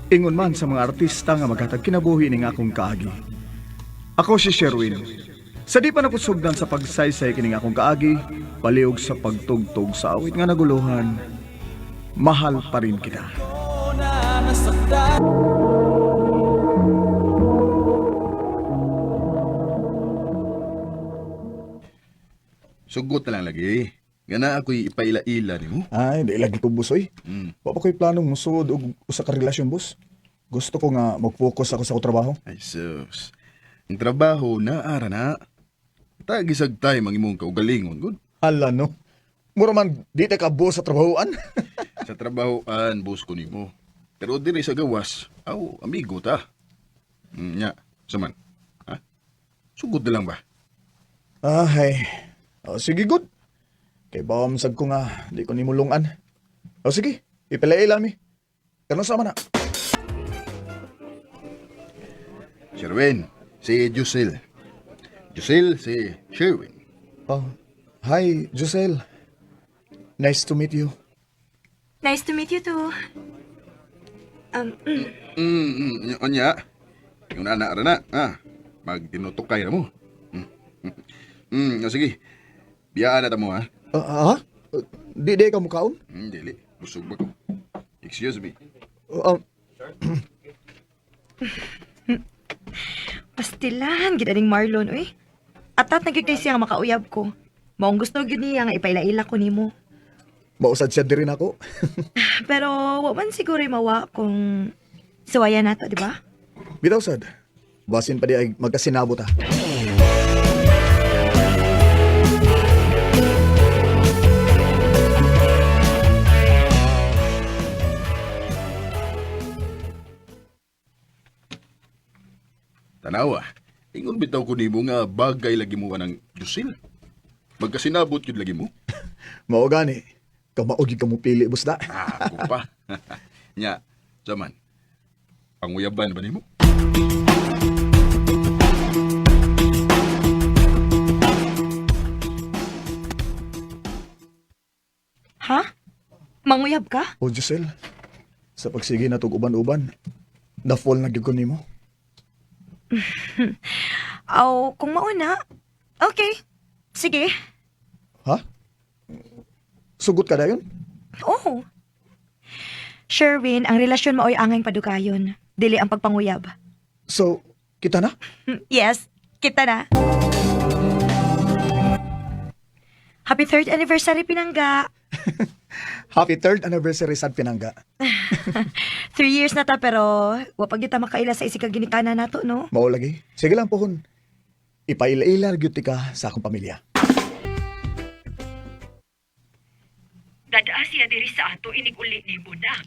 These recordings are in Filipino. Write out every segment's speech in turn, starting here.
Ingon man sa mga artista nga maghatag kinabuhi ning akong kaagi. Ako si Sherwin. Sa di pa nakusugdan sa pagsaysay kining akong kaagi, paliog sa pagtugtog sa awit nga naguluhan, mahal pa rin kita. Sugot na lang lagi. Nga na ako'y ipaila-ila ni mo. Ay, di lagi ko busoy. Hmm. Wa pa ko'y planong musud og usa ka relasyon, boss. Gusto ko nga mag-focus ako sa akong trabaho. Ay sus. Ang trabaho na ara na. Tagisag tayo mang imong kaugalingon, good. Hala no. Mura man di ta ka boss sa trabahoan. Sa trabahoan, boss ko nimo. Pero diri sa gawas, amigo ta. Nya, saman. Ha? Sugod na lang ba? Ay. Oh, sige good. Kay bawam sad ko nga di ko nimulungan. O sige, ipalaila mi. Kano sama na? Sherwin, si Jusel. Jusel, si Sherwin. Oh, hi, Giselle. Nice to meet you. Nice to meet you too. Anya, yung nana na, magtinutukay na mo. Sige, biyaan na ta mo, ha? Ha? Di ka mukaon? Dili, busog ba ko? Excuse me. Um, Pastilan, gidaning Marlon, uy. Atat nagigday siya nga makauyab ko. Maong gusto gyud niya nga ipailaila ko nimo. mausad siya din rin ako. Pero wa man siguro mawa kung suwaya nato, di ba? Bitaw sad. Basin pa di ay magkasinabot ha. Tanawa, ingon bitaw ko nimo nga bagay lagi mo anang Jusel. Magkasinabot yun lagi mo. Mao gani. Kamaogi ka mo pili, busda. Ako pa. Nya, zaman. Panguyaban ba nimo? Ha? Manguyab ka? O Giselle, sa pagsige na tog uban-uban, na-fall na gyud ko nimo. Aw, kung mauna. Okay. Sige. Ha? Sugot ka dayon? Oo. Sherwin, ang relasyon mo ay angay padugayon. Dili ang pagpanguyab. So, kita na? Yes, kita na. Happy 3rd anniversary, Pinangga. Happy 3rd anniversary sa Pinangga. 3 years na ta, pero wapag kita makaila sa isikag ginikana nato, no? Mao lagi. Sige lang pohon. Ipaila-ila gyud ti ka sa akong pamilya. Dadaa siya diri sa ato inig-uli ni Bunak.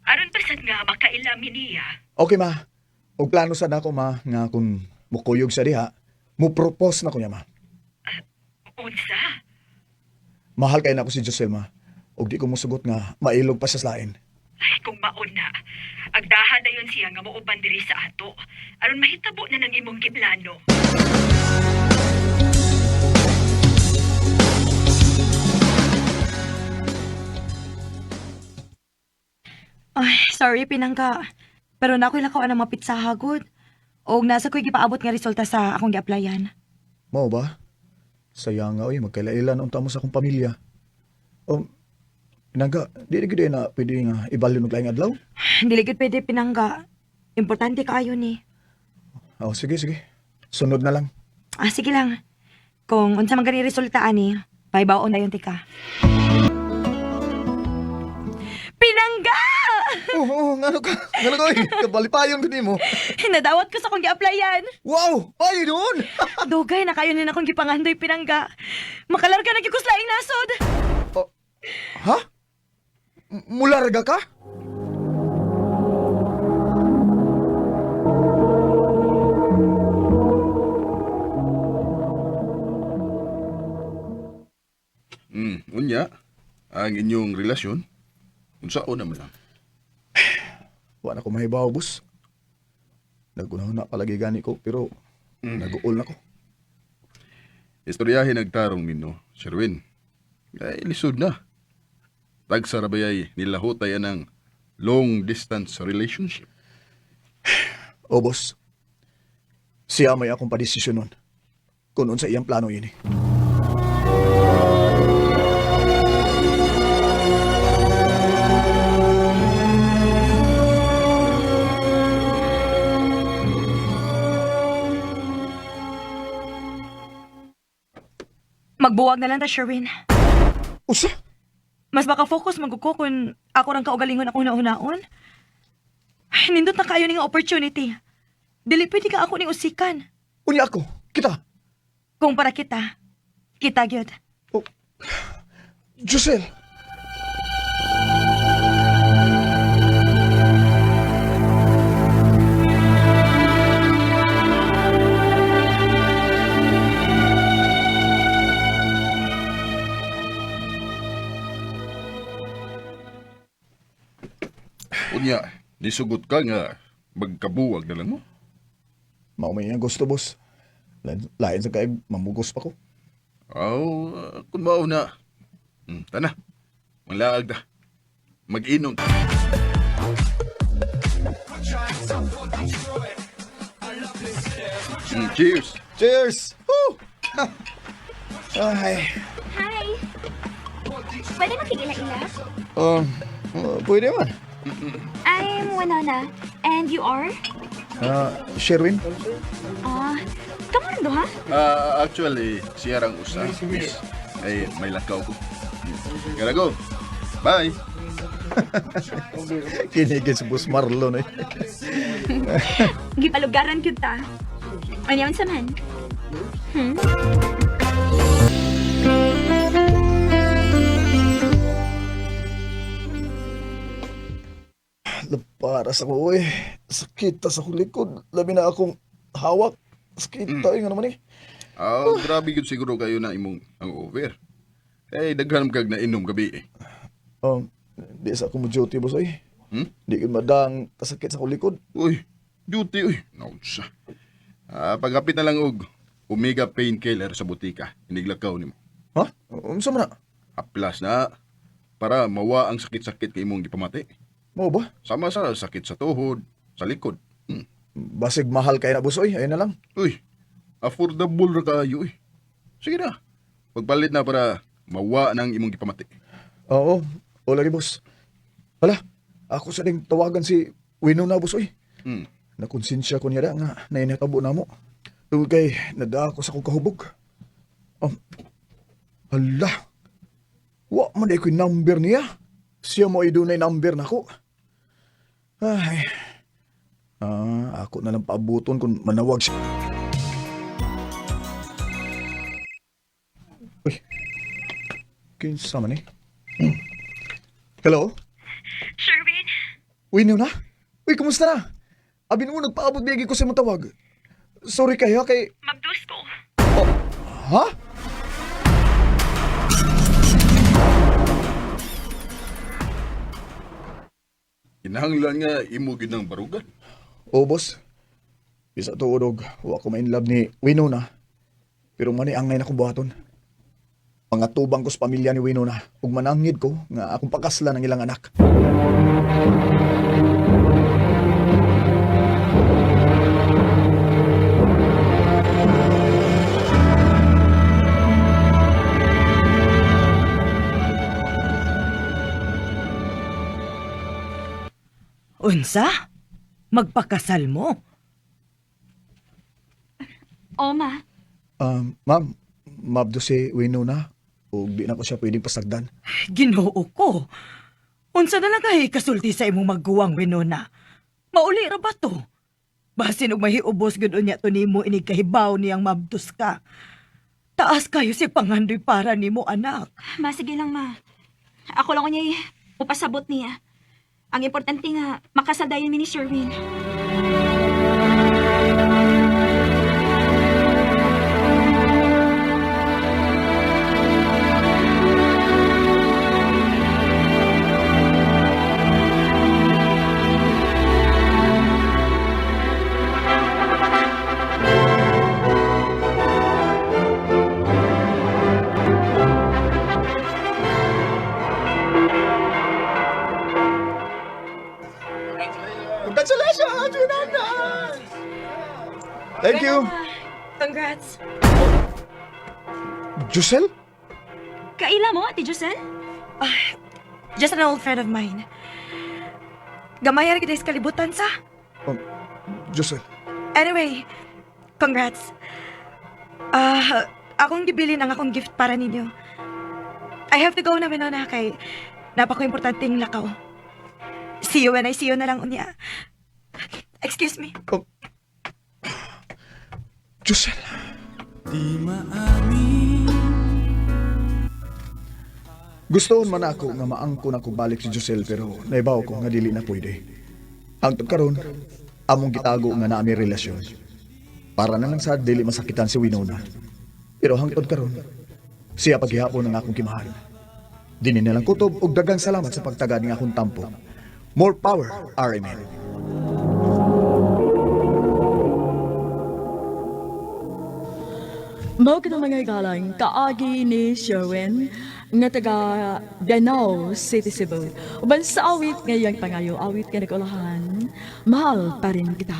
Aron pasad nga makailami niya. Okay ma. Og plano sad ako ma nga kung mukuyog sa diha, mo propose na ko niya ma. Unsa? Mahal kay na ako si Giselle ma. Og di ko mosugot nga mailog pa sa slain. Ay, kung mauna. Agdahan na yun siya nga muuban diri sa ato. Aron mahitabo na ng imong giplano. Ay, sorry, Pinangga. Pero na ako'y lakaw ang mapit sa hagod. O nasa ko'y gipaabot nga resulta sa akong gi-applyan. Mao ba? Sayang nga oy magkailailan unta mo sa akong pamilya. Pinangga, di gyud na pwede nga ibalyon og laing adlaw. Dili gid pwede, Pinangga. Importante kaayo ni. Oh, sige sige. Sunod na lang. Sige lang. Kung unsa man gani resulta ani, paibaon na yun tika. Pinangga! Ngano ka? Ngano ka? Kabalipayon ko nimo. Nadawat ko sa akong gi-applyan. Wow! Ay, doon! Dugay na kayo na akong gipangandoy, Pinangga. Makalarga na gyud ko sa laing nasod. Ha? Mularga ka? Unya, ang inyong relasyon, unsaon naman lang. Wala ko mahibaw, bus. Nagunahon na palagi gani ko, pero nag-uol na ko. Istoryahin nagtarong nino, Sherwin. Ay, lisod na. Tagsarabayay nilahutay anang long distance relationship. O boss, siya may akong padesisyonon kung sa iyang plano ini. Magbuwag na lang ta, Sherwin. Usa? Mas makafocus magkuko kung ako rang kaugalingon ako una-unaon. Ay, nindot na kayo ning opportunity. Dili pwede ka ako ning usikan. Unya ako, kita. Kung para kita, kita gyud. Oh. Josel. Unya, nisugot ka nga magkabuwag na lang mo. Maumay niya gusto, boss. Lain sa kaig, mamugos pa ko. Aw, kung mao na. Tana, malaag na. Mag-inom. Cheers! Cheers! Woo! Ay, Hi! Pwede makikila-ila? pwede man. I'm Winona. And you are? Sherwin? Kamu rin do, ha? Actually, siya rang usa. Miss. Ay, may lakaw ko. Gotta go. Bye! Kinigin si Boss Marlon eh. Gipalugaran kita. Anyawan sa man? Laparas ako eh. Sakit sa akong likod. Labi na akong hawak. Sakit tayo nga naman eh. Grabe yun siguro kayo na imong ang over. Eh, daghan kag na inom gabi eh. Di sa akong duty, boss eh. Di ko madang kasakit sa akong likod. Uy, duty, uy. Naunsa. Pagkapit na lang og Omega Painkiller sa butika. Iniglakaw nimo. Ha? Saan mo na? Haplas na para mawa ang sakit-sakit kay imong gipamati. Mo ba? Sama sa sakit sa tuhod, sa likod. Basig mahal kayo na, boss eh. Ayun na lang. Uy, affordable ra kayo eh. Sige na. Pagpalit na para mawa ng imong gipamati. Oo. O lagi, boss. Hala, ako sa ding tawagan si Winona, boss eh. Nakonsensya ko niya nga na inatabo na mo. Tungkol kay nada ako sa kong kahubog. Hala. Wa man ay ko yung number niya. Siya mo ay doon ay number na ko. Ay. Ako na lang paabuton kung manawag siya. Uy. Kinsa man eh. Hello? Sherwin, Winona? Uy, kumusta na? Abin mo, nagpaabot biyagi ko sa mong tawag. Sorry kayo kay... magdus ko. Ha? Kinahanglan nga imo gyud ng barugan. Oo, boss. Bisa tuodog, wa ko ma-inlove ni Winona. Pero mani ang ngayon akong buhaton. Mga tubang ko sa pamilya ni Winona, ug manangid ko nga akong pakasla ng ilang anak. Unsa? Magpakasal mo? Ma. Ma'am, mabdo si Winona, ug di na ko siya pwedeng pasagdan. Ginoo ko. Unsa na lang kahi kasulti sa imong magguwang, Winona? Mauli ra ba to? Basin og mahiubos gud unya to nimo inig kahibaw niyang mabdos ka. Taas kayo si pangandoy para nimo, anak. Ma, sige lang, ma. Ako lang niya upasabot niya. Ang importante nga, makasadayon mi ni Sherwin. Congrats. Josel? Kaila mo, Ate Josel? Just an old friend of mine. Gamayar kita sa kalibutan sa. Josel. Anyway, congrats. Akong gibilin ang akong gift para ninyo. I have to go na, Winona, kay napako-importanteng lakaw. See you when I see you na lang unya. Excuse me. Josel. Gustoon man ako nga maangkon ako balik si Josel pero naibaw ko nga dili na pwede. Ang karon among gitago nga naami relasyon. Para na lang sa dili masakitan si Winona. Pero hangtod karon siya paghihapon ng akong kimahal. Dini na lang kutob og daghang salamat sa pagtagad ng akong tampo. More power, RMN. Mao kita mga galang kaagi ni Sherwin nga taga Danao City, Cebu. Uban sa awit ngayang pangayo awit nga nagulahan, mahal pa rin kita.